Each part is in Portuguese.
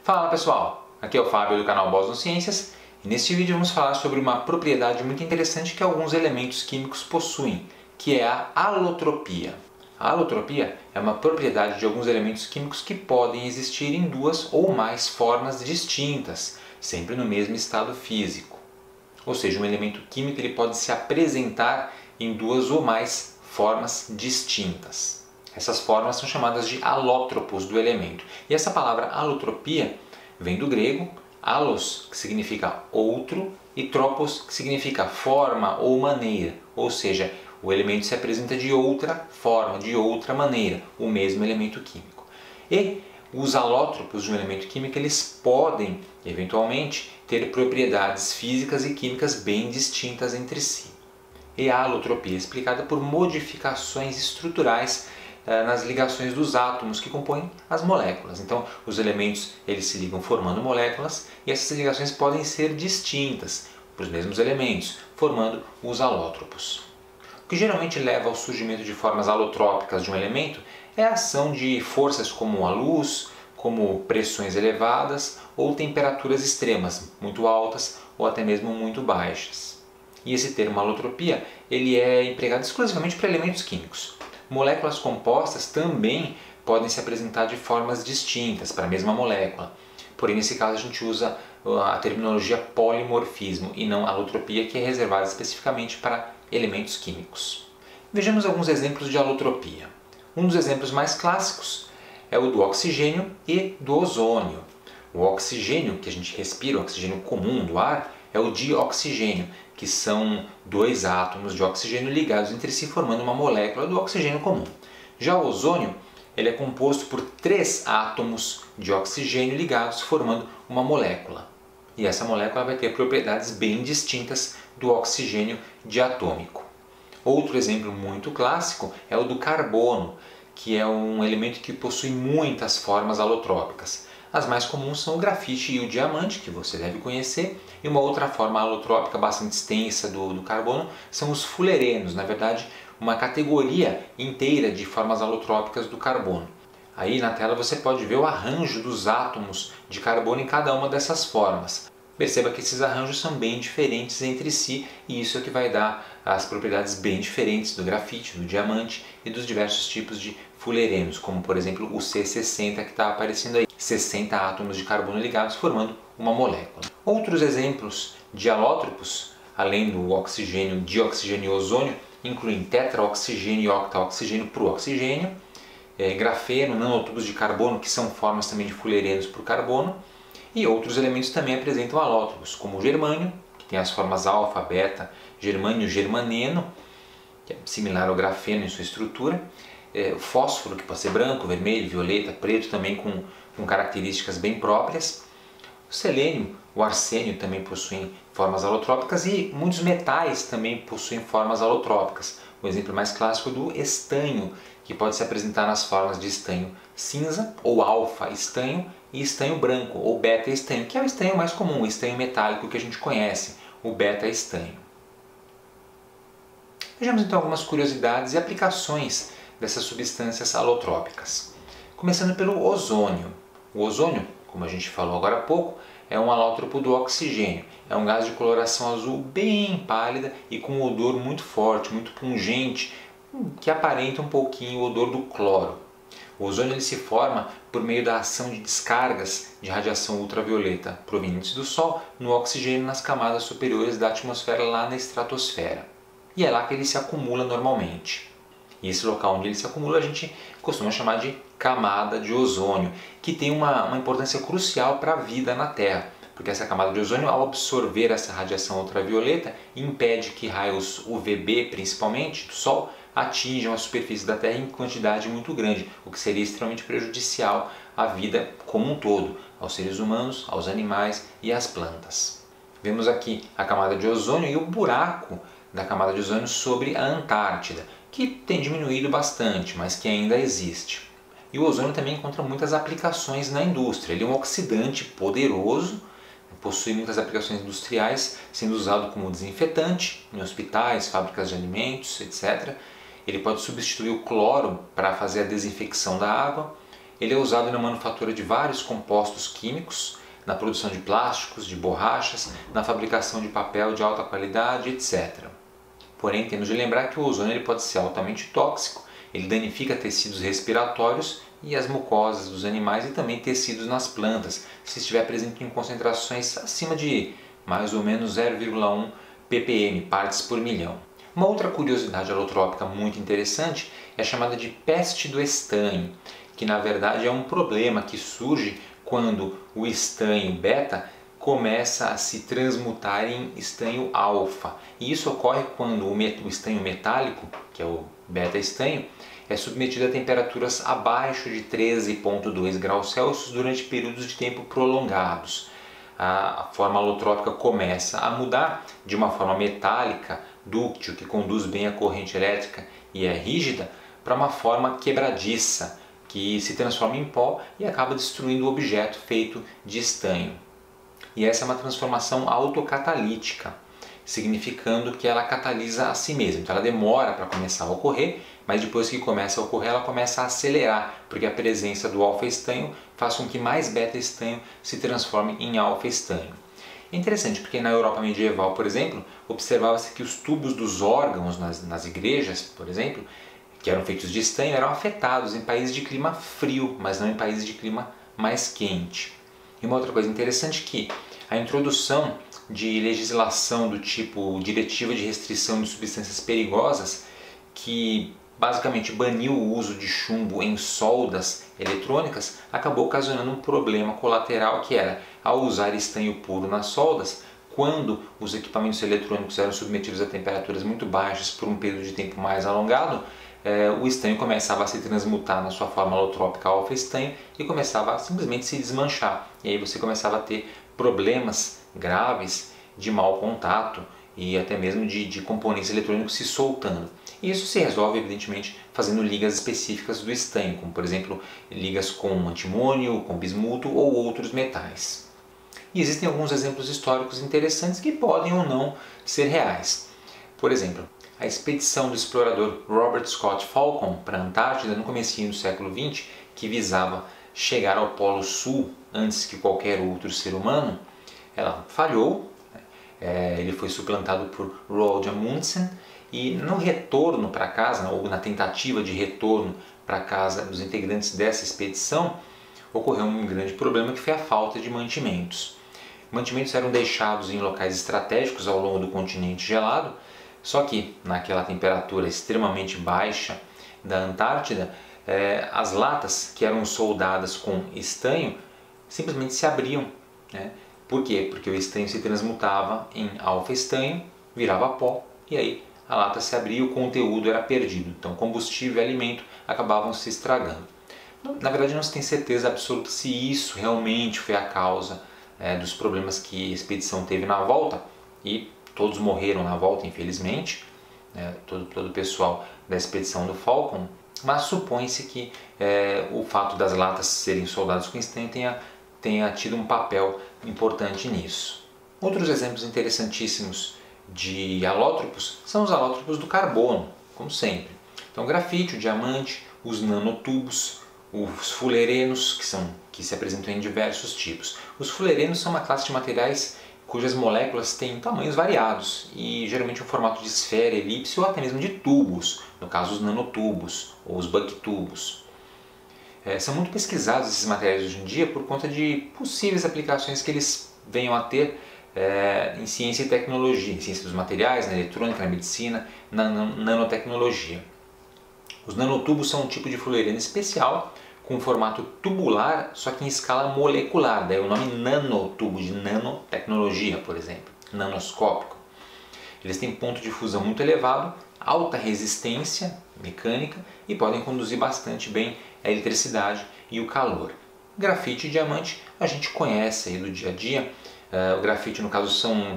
Fala pessoal, aqui é o Fábio do canal Boston Ciências e neste vídeo vamos falar sobre uma propriedade muito interessante que alguns elementos químicos possuem, que é a alotropia. A alotropia é uma propriedade de alguns elementos químicos que podem existir em duas ou mais formas distintas, sempre no mesmo estado físico. Ou seja, um elemento químico ele pode se apresentar em duas ou mais formas distintas. Essas formas são chamadas de alótropos do elemento. E essa palavra alotropia vem do grego alos, que significa outro, e tropos, que significa forma ou maneira. Ou seja, o elemento se apresenta de outra forma, de outra maneira, o mesmo elemento químico. E os alótropos de um elemento químico eles podem, eventualmente, ter propriedades físicas e químicas bem distintas entre si. E a alotropia é explicada por modificações estruturais nas ligações dos átomos que compõem as moléculas. Então, os elementos eles se ligam formando moléculas e essas ligações podem ser distintas para os mesmos elementos, formando os alótropos. O que geralmente leva ao surgimento de formas alotrópicas de um elemento é a ação de forças como a luz, como pressões elevadas ou temperaturas extremas, muito altas ou até mesmo muito baixas. E esse termo alotropia ele é empregado exclusivamente para elementos químicos. Moléculas compostas também podem se apresentar de formas distintas para a mesma molécula. Porém, nesse caso, a gente usa a terminologia polimorfismo e não alotropia, que é reservada especificamente para elementos químicos. Vejamos alguns exemplos de alotropia. Um dos exemplos mais clássicos é o do oxigênio e do ozônio. O oxigênio que a gente respira, o oxigênio comum do ar, é o dioxigênio, que são dois átomos de oxigênio ligados entre si formando uma molécula do oxigênio comum. Já o ozônio ele é composto por três átomos de oxigênio ligados formando uma molécula. E essa molécula vai ter propriedades bem distintas do oxigênio diatômico. Outro exemplo muito clássico é o do carbono, que é um elemento que possui muitas formas alotrópicas. As mais comuns são o grafite e o diamante, que você deve conhecer, e uma outra forma alotrópica bastante extensa do carbono são os fulerenos, na verdade, uma categoria inteira de formas alotrópicas do carbono. Aí na tela você pode ver o arranjo dos átomos de carbono em cada uma dessas formas. Perceba que esses arranjos são bem diferentes entre si e isso é que vai dar as propriedades bem diferentes do grafite, do diamante e dos diversos tipos de fulerenos, como por exemplo o C60 que está aparecendo aí, 60 átomos de carbono ligados formando uma molécula. Outros exemplos de alótropos, além do oxigênio, dioxigênio e ozônio, incluem tetraoxigênio e octaoxigênio para o oxigênio, grafeno, nanotubos de carbono, que são formas também de fulerenos para o carbono, e outros elementos também apresentam alótropos, como o germânio, que tem as formas alfa, beta, germânio, germaneno, que é similar ao grafeno em sua estrutura, o fósforo, que pode ser branco, vermelho, violeta, preto, também com características bem próprias, o selênio, o arsênio também possuem formas alotrópicas e muitos metais também possuem formas alotrópicas. O exemplo mais clássico é do estanho, que pode se apresentar nas formas de estanho cinza ou alfa estanho e estanho branco ou beta estanho, que é o estanho mais comum, o estanho metálico que a gente conhece, o beta estanho. Vejamos então algumas curiosidades e aplicações dessas substâncias alotrópicas. Começando pelo ozônio. O ozônio, como a gente falou agora há pouco, é um alótropo do oxigênio. É um gás de coloração azul bem pálida e com um odor muito forte, muito pungente, que aparenta um pouquinho o odor do cloro. O ozônio ele se forma por meio da ação de descargas de radiação ultravioleta provenientes do Sol no oxigênio nas camadas superiores da atmosfera lá na estratosfera. E é lá que ele se acumula normalmente. E esse local onde ele se acumula a gente costuma chamar de camada de ozônio, que tem uma importância crucial para a vida na Terra, porque essa camada de ozônio, ao absorver essa radiação ultravioleta, impede que raios UVB, principalmente do Sol, atinjam a superfície da Terra em quantidade muito grande, o que seria extremamente prejudicial à vida como um todo, aos seres humanos, aos animais e às plantas. Vemos aqui a camada de ozônio e o buraco da camada de ozônio sobre a Antártida, que tem diminuído bastante, mas que ainda existe. E o ozônio também encontra muitas aplicações na indústria. Ele é um oxidante poderoso, possui muitas aplicações industriais, sendo usado como desinfetante em hospitais, fábricas de alimentos, etc. Ele pode substituir o cloro para fazer a desinfecção da água. ele é usado na manufatura de vários compostos químicos, na produção de plásticos, de borrachas, na fabricação de papel de alta qualidade, etc. Porém, temos de lembrar que o ozônio ele pode ser altamente tóxico, ele danifica tecidos respiratórios e as mucosas dos animais e também tecidos nas plantas, se estiver presente em concentrações acima de mais ou menos 0,1 ppm, partes por milhão. Uma outra curiosidade alotrópica muito interessante é a chamada de peste do estanho, que na verdade é um problema que surge quando o estanho beta começa a se transmutar em estanho alfa. E isso ocorre quando o estanho metálico, que é o beta-estanho, é submetido a temperaturas abaixo de 13,2 graus Celsius durante períodos de tempo prolongados. A forma alotrópica começa a mudar de uma forma metálica, dúctil, que conduz bem a corrente elétrica e é rígida, para uma forma quebradiça, que se transforma em pó e acaba destruindo o objeto feito de estanho. E essa é uma transformação autocatalítica, significando que ela catalisa a si mesma. Então ela demora para começar a ocorrer, mas depois que começa a ocorrer ela começa a acelerar, porque a presença do alfa-estanho faz com que mais beta-estanho se transforme em alfa-estanho. É interessante porque na Europa medieval, por exemplo, observava-se que os tubos dos órgãos nas igrejas, por exemplo, que eram feitos de estanho, eram afetados em países de clima frio, mas não em países de clima mais quente. E uma outra coisa interessante é que a introdução de legislação do tipo Diretiva de Restrição de Substâncias Perigosas, que basicamente baniu o uso de chumbo em soldas eletrônicas, acabou ocasionando um problema colateral que era, ao usar estanho puro nas soldas, quando os equipamentos eletrônicos eram submetidos a temperaturas muito baixas por um período de tempo mais alongado, o estanho começava a se transmutar na sua forma alotrópica alfa-estanho e começava a simplesmente se desmanchar. E aí você começava a ter problemas graves de mau contato e até mesmo de componentes eletrônicos se soltando. E isso se resolve, evidentemente, fazendo ligas específicas do estanho, como por exemplo ligas com antimônio, com bismuto ou outros metais. E existem alguns exemplos históricos interessantes que podem ou não ser reais. Por exemplo, a expedição do explorador Robert Scott Falcon para a Antártida no comecinho do século XX, que visava chegar ao Polo Sul antes que qualquer outro ser humano, ela falhou, ele foi suplantado por Roald Amundsen e no retorno para casa, ou na tentativa de retorno para casa dos integrantes dessa expedição, ocorreu um grande problema que foi a falta de mantimentos. Mantimentos eram deixados em locais estratégicos ao longo do continente gelado, só que naquela temperatura extremamente baixa da Antártida, as latas que eram soldadas com estanho simplesmente se abriam. Por quê? Porque o estanho se transmutava em alfa-estanho, virava pó e aí a lata se abria e o conteúdo era perdido. Então combustível e alimento acabavam se estragando. Na verdade não se tem certeza absoluta se isso realmente foi a causa dos problemas que a expedição teve na volta, e todos morreram na volta, infelizmente, todo o pessoal da expedição do Falcon, mas supõe-se que o fato das latas serem soldadas com estanho tenha tido um papel importante nisso. Outros exemplos interessantíssimos de alótropos são os alótropos do carbono, como sempre. Então, grafite, o diamante, os nanotubos, os fulerenos, que se apresentam em diversos tipos. Os fulerenos são uma classe de materiais cujas moléculas têm tamanhos variados e geralmente um formato de esfera, elipse ou até mesmo de tubos, no caso os nanotubos ou os bucktubos. São muito pesquisados esses materiais hoje em dia por conta de possíveis aplicações que eles venham a ter em ciência e tecnologia, em ciência dos materiais, na eletrônica, na medicina, na nanotecnologia. Os nanotubos são um tipo de fulereno especial com formato tubular, só que em escala molecular, daí o nome nanotubo, de nanotecnologia, por exemplo, nanoscópico. Eles têm ponto de fusão muito elevado, alta resistência mecânica e podem conduzir bastante bem a eletricidade e o calor. Grafite e diamante a gente conhece aí do dia a dia. O grafite, no caso,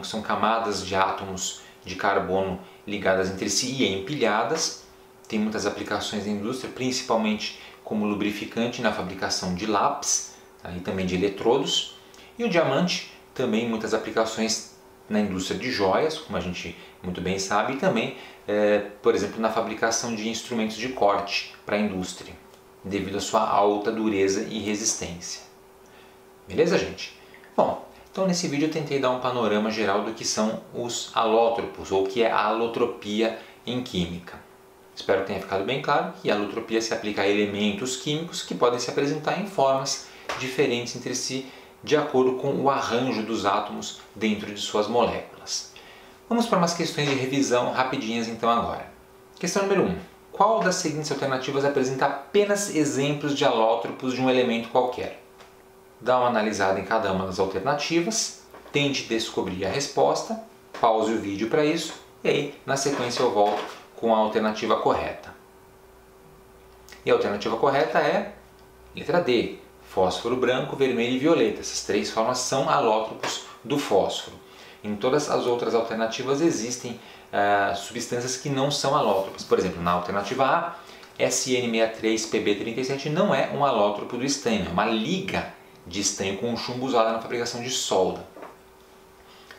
são camadas de átomos de carbono ligadas entre si e empilhadas. Tem muitas aplicações na indústria, principalmente como lubrificante na fabricação de lápis e também de eletrodos. E o diamante também muitas aplicações na indústria de joias, como a gente muito bem sabe, e também, por exemplo, na fabricação de instrumentos de corte para a indústria. devido à sua alta dureza e resistência. Beleza, gente? Bom, então nesse vídeo eu tentei dar um panorama geral do que são os alótropos, ou o que é a alotropia em química. Espero que tenha ficado bem claro que a alotropia se aplica a elementos químicos que podem se apresentar em formas diferentes entre si, de acordo com o arranjo dos átomos dentro de suas moléculas. Vamos para umas questões de revisão rapidinhas então agora. Questão número 1. Qual das seguintes alternativas apresenta apenas exemplos de alótropos de um elemento qualquer? Dá uma analisada em cada uma das alternativas, tente descobrir a resposta, pause o vídeo para isso e aí na sequência eu volto com a alternativa correta. E a alternativa correta é letra D, fósforo branco, vermelho e violeta. Essas três formas são alótropos do fósforo. Em todas as outras alternativas existem substâncias que não são alótropas. Por exemplo, na alternativa A, SN63PB37 não é um alótropo do estanho, é uma liga de estanho com chumbo usada na fabricação de solda.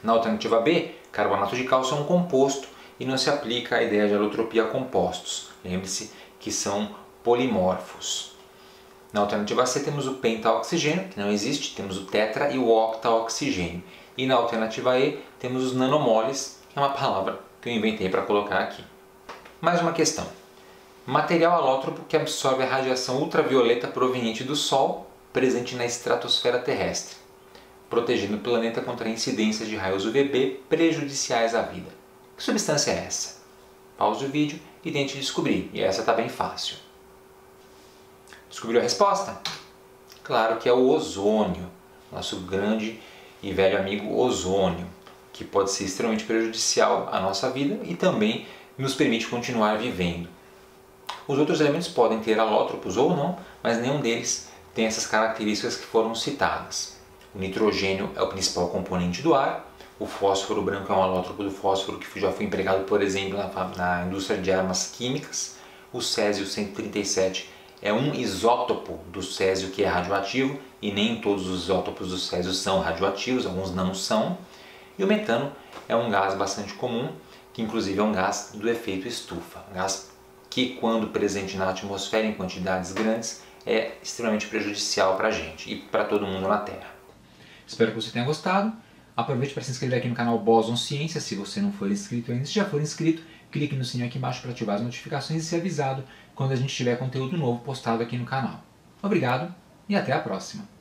Na alternativa B, carbonato de cálcio é um composto e não se aplica a ideia de alotropia a compostos. Lembre-se que são polimorfos. Na alternativa C temos o pentaoxigênio, que não existe, temos o tetra e o octaoxigênio. E na alternativa E temos os nanomoles, que é uma palavra que eu inventei para colocar aqui. Mais uma questão. Material alótropo que absorve a radiação ultravioleta proveniente do Sol, presente na estratosfera terrestre, protegendo o planeta contra a incidência de raios UVB prejudiciais à vida. Que substância é essa? Pause o vídeo e tente descobrir, e essa está bem fácil. Descobriu a resposta? Claro que é o ozônio, nosso grande e velho amigo ozônio, que pode ser extremamente prejudicial à nossa vida e também nos permite continuar vivendo. Os outros elementos podem ter alótropos ou não, mas nenhum deles tem essas características que foram citadas. O nitrogênio é o principal componente do ar, o fósforo branco é um alótropo do fósforo que já foi empregado, por exemplo, na indústria de armas químicas. O césio 137 é um isótopo do césio que é radioativo, e nem todos os isótopos do césio são radioativos, alguns não são. E o metano é um gás bastante comum, que inclusive é um gás do efeito estufa, um gás que, quando presente na atmosfera em quantidades grandes, é extremamente prejudicial para a gente e para todo mundo na Terra. Espero que você tenha gostado. Aproveite para se inscrever aqui no canal Boson Ciência, se você não for inscrito ainda. Se já for inscrito, clique no sininho aqui embaixo para ativar as notificações e ser avisado quando a gente tiver conteúdo novo postado aqui no canal. Obrigado e até a próxima!